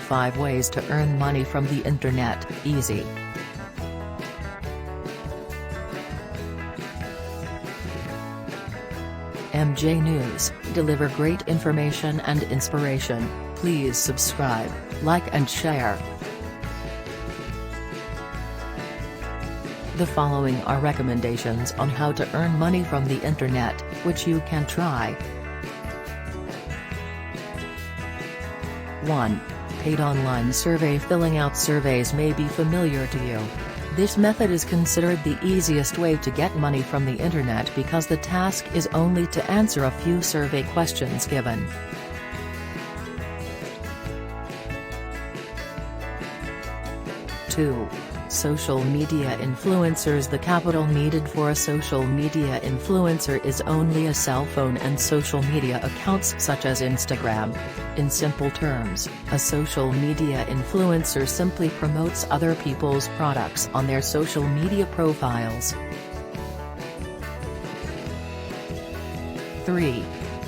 5 ways to earn money from the internet, easy. MJ News, deliver great information and inspiration. Please subscribe, like and share. The following are recommendations on how to earn money from the internet, which you can try. 1. Paid online survey. Filling out surveys may be familiar to you. This method is considered the easiest way to get money from the internet because the task is only to answer a few survey questions given. 2. Social media influencers. The capital needed for a social media influencer is only a cell phone and social media accounts such as Instagram. In simple terms, a social media influencer simply promotes other people's products on their social media profiles. 3.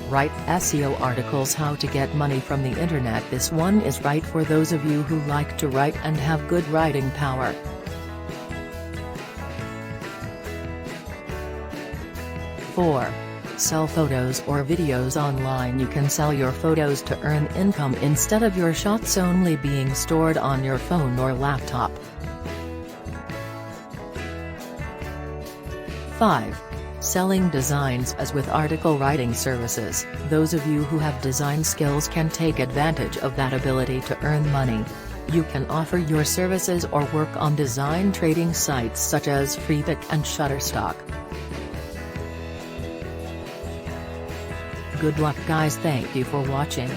Write SEO articles. How to get money from the internet. This one is right for those of you who like to write and have good writing power. 4. Sell photos or videos online. You can sell your photos to earn income instead of your shots only being stored on your phone or laptop. 5. Selling designs. As with article writing services, those of you who have design skills can take advantage of that ability to earn money. You can offer your services or work on design trading sites such as Freepik and Shutterstock. Good luck guys, thank you for watching.